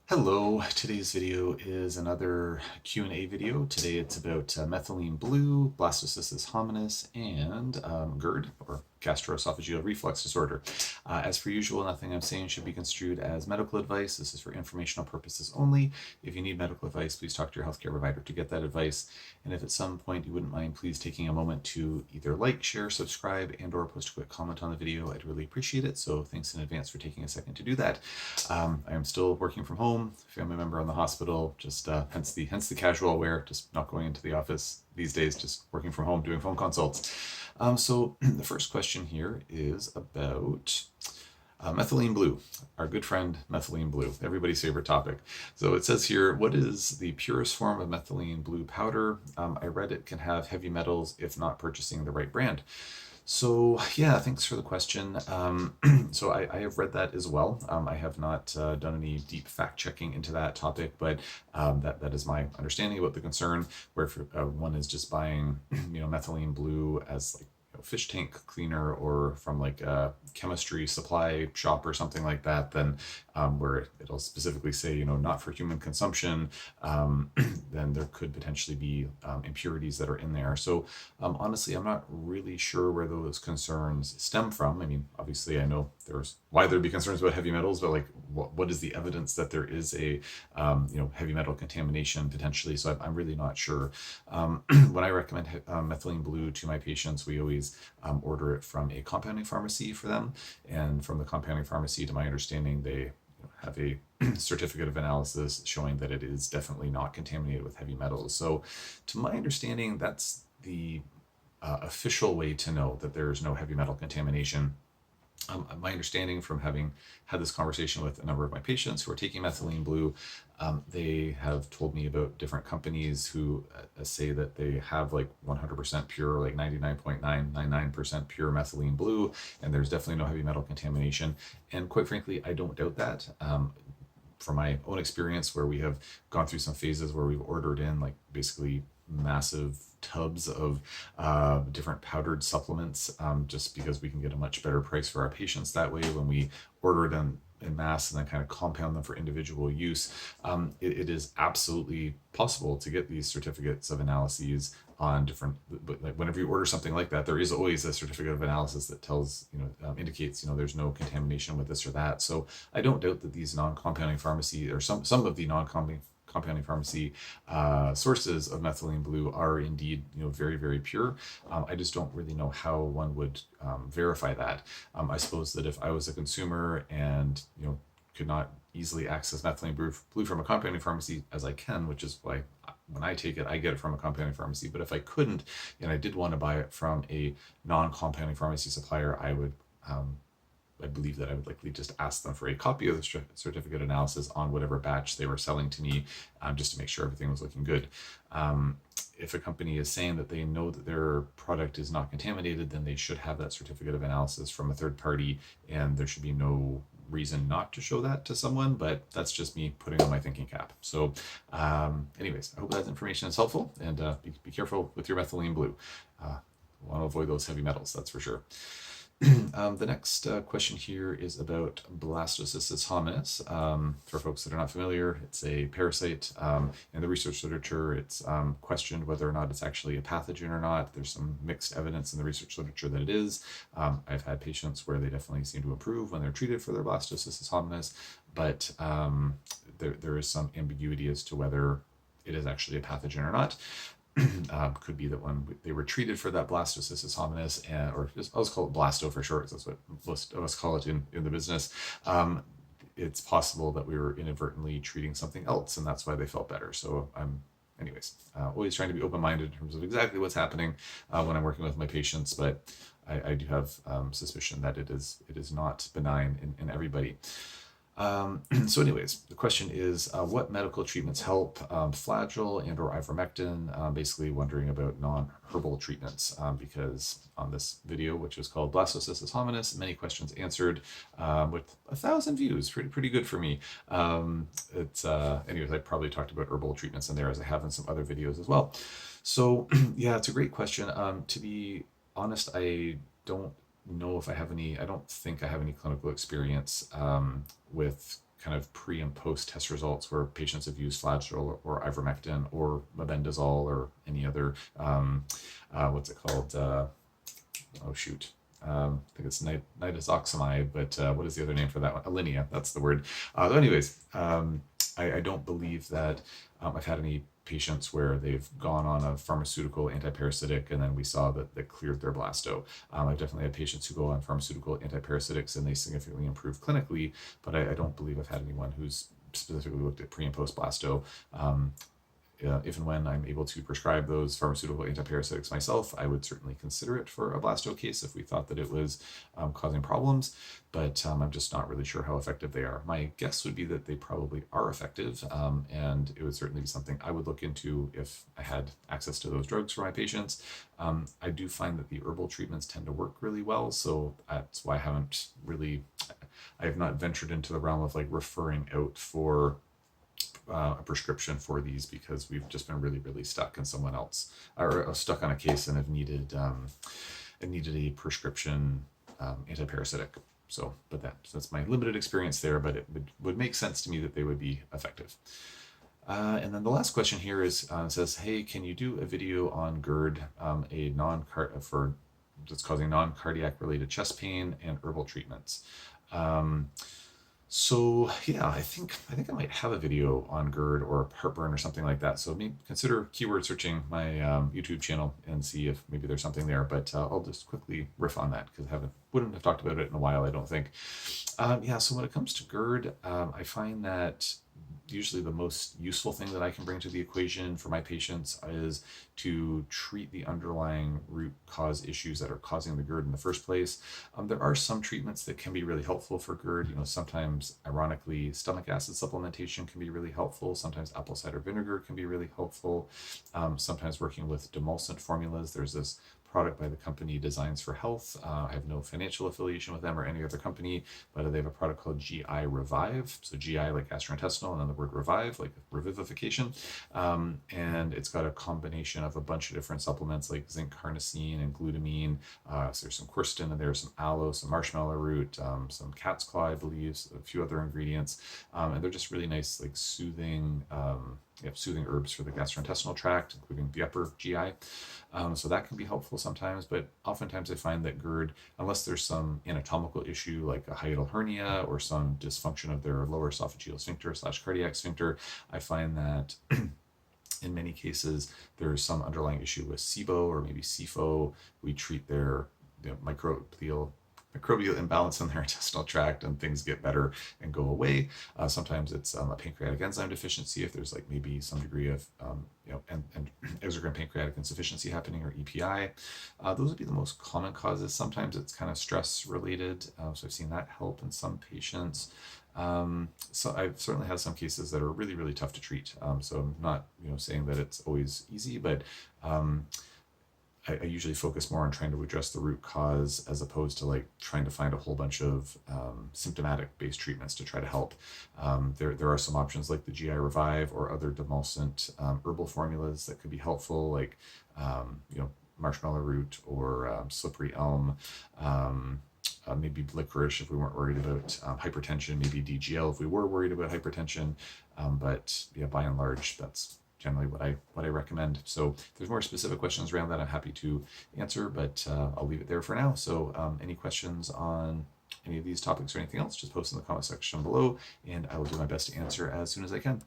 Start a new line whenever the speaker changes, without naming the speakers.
Hello, today's video is another Q&A video. Today it's about methylene blue, blastocystis hominis, and GERD, or gastroesophageal reflux disorder. As per usual, nothing I'm saying should be construed as medical advice. This is for informational purposes only. If you need medical advice, please talk to your healthcare provider to get that advice. And if at some point you wouldn't mind, please taking a moment to either like, share, subscribe, and or post a quick comment on the video. I'd really appreciate it. So thanks in advance for taking a second to do that. I am still working from home, family member in the hospital, just hence the casual wear, just not going into the office these days, just working from home, doing phone consults. So the first question here is about methylene blue, our good friend methylene blue, everybody's favorite topic. So it says here, what is the purest form of methylene blue powder? I read it can have heavy metals if not purchasing the right brand. So yeah, thanks for the question. So I have read that as well. I have not done any deep fact checking into that topic, but that is my understanding about the concern. Where if one is just buying, methylene blue as like fish tank cleaner or from like a chemistry supply shop or something like that, then where it'll specifically say, not for human consumption, then there could potentially be impurities that are in there. So honestly, I'm not really sure where those concerns stem from. I mean, obviously I know there's why there'd be concerns about heavy metals, but like what is the evidence that there is a heavy metal contamination potentially? So I'm really not sure. When I recommend methylene blue to my patients, we always order it from a compounding pharmacy for them. And from the compounding pharmacy, to my understanding, they have a certificate of analysis showing that it is definitely not contaminated with heavy metals. So to my understanding, that's the official way to know that there's no heavy metal contamination. My understanding from having had this conversation with a number of my patients who are taking methylene blue, they have told me about different companies who say that they have like 100% pure, like 99.999% pure methylene blue, and there's definitely no heavy metal contamination. And quite frankly, I don't doubt that. From my own experience, where we have gone through some phases where we've ordered in like basically massive tubs of different powdered supplements, just because we can get a much better price for our patients that way when we order it in mass and then kind of compound them for individual use. It is absolutely possible to get these certificates of analyses on different, but like whenever you order something like that, there is always a certificate of analysis that tells, indicates, there's no contamination with this or that. So I don't doubt that these non-compounding pharmacy, or some of the non-compounding pharmacy sources of methylene blue are indeed, very, very pure. I just don't really know how one would verify that. I suppose that if I was a consumer and, could not easily access methylene blue from a compounding pharmacy, as I can, which is why when I take it, I get it from a compounding pharmacy. But if I couldn't, and I did want to buy it from a non-compounding pharmacy supplier, I believe that I would likely just ask them for a copy of the certificate analysis on whatever batch they were selling to me, just to make sure everything was looking good. If a company is saying that they know that their product is not contaminated, then they should have that certificate of analysis from a third party, and there should be no reason not to show that to someone, but that's just me putting on my thinking cap. So anyways, I hope that information is helpful, and be careful with your methylene blue. Want to avoid those heavy metals, that's for sure. The next question here is about blastocystis hominis. For folks that are not familiar, it's a parasite. In the research literature, it's questioned whether or not it's actually a pathogen or not. There's some mixed evidence in the research literature that it is. I've had patients where they definitely seem to improve when they're treated for their blastocystis hominis, but there is some ambiguity as to whether it is actually a pathogen or not. Could be that when they were treated for that blastocystis hominis, or just, I'll just call it blasto for short, that's what most of us call it in the business. It's possible that we were inadvertently treating something else, and that's why they felt better. So anyways, always trying to be open-minded in terms of exactly what's happening when I'm working with my patients, but I do have suspicion that it is not benign in everybody. So anyways, the question is, what medical treatments help? Flagyl and or ivermectin, basically wondering about non-herbal treatments, because on this video, which is called Blastocystis hominis, many questions answered, with 1,000 views, pretty good for me. Anyways, I probably talked about herbal treatments in there, as I have in some other videos as well. So yeah, it's a great question. To be honest, I don't think I have any clinical experience with kind of pre and post test results where patients have used flagyl or ivermectin or mebendazole or any other, what's it called? Oh shoot. I think it's nitazoxamide, but what is the other name for that one? Alinea, that's the word. Anyways, I don't believe that I've had any patients where they've gone on a pharmaceutical antiparasitic and then we saw that they cleared their blasto. I've definitely had patients who go on pharmaceutical antiparasitics and they significantly improve clinically, but I don't believe I've had anyone who's specifically looked at pre and post blasto. If and when I'm able to prescribe those pharmaceutical antiparasitics myself, I would certainly consider it for a blasto case if we thought that it was causing problems, but I'm just not really sure how effective they are. My guess would be that they probably are effective, and it would certainly be something I would look into if I had access to those drugs for my patients. I do find that the herbal treatments tend to work really well, so that's why I have not ventured into the realm of like referring out for a prescription for these because we've just been really, really stuck in someone else or stuck on a case and have needed a prescription antiparasitic. So, but that's my limited experience there, but it would make sense to me that they would be effective. And then the last question here is says, hey, can you do a video on GERD, that's causing non-cardiac related chest pain and herbal treatments? So yeah, I think I might have a video on GERD or heartburn or something like that. So maybe consider keyword searching my YouTube channel and see if maybe there's something there. But I'll just quickly riff on that because I wouldn't have talked about it in a while, I don't think. Yeah, so when it comes to GERD, I find that usually the most useful thing that I can bring to the equation for my patients is to treat the underlying root cause issues that are causing the GERD in the first place. There are some treatments that can be really helpful for GERD. Sometimes, ironically, stomach acid supplementation can be really helpful. Sometimes apple cider vinegar can be really helpful. Sometimes working with demulcent formulas. There's this product by the company Designs for Health. I have no financial affiliation with them or any other company, but they have a product called GI Revive. So GI like gastrointestinal, and then the word revive like revivification. And it's got a combination of a bunch of different supplements like zinc carnosine and glutamine. So there's some quercetin in there, some aloe, some marshmallow root, some cat's claw, I believe, a few other ingredients. And they're just really nice, like soothing herbs for the gastrointestinal tract, including the upper GI. So that can be helpful sometimes, but oftentimes I find that GERD, unless there's some anatomical issue like a hiatal hernia or some dysfunction of their lower esophageal sphincter / cardiac sphincter, I find that in many cases there's some underlying issue with SIBO or maybe SIFO. We treat their microbial imbalance in their intestinal tract and things get better and go away. Sometimes it's a pancreatic enzyme deficiency if there's like maybe some degree of and exocrine pancreatic insufficiency happening, or EPI. Those would be the most common causes. Sometimes it's kind of stress related, so I've seen that help in some patients. So I've certainly had some cases that are really, really tough to treat. So I'm not saying that it's always easy, but I usually focus more on trying to address the root cause as opposed to like trying to find a whole bunch of symptomatic based treatments to try to help. There are some options like the GI Revive or other demulcent herbal formulas that could be helpful, like marshmallow root or slippery elm. Maybe licorice if we weren't worried about hypertension, maybe DGL if we were worried about hypertension. But yeah, by and large, that's generally what I recommend. So if there's more specific questions around that, I'm happy to answer, but I'll leave it there for now. So any questions on any of these topics or anything else, just post in the comment section below, and I will do my best to answer as soon as I can.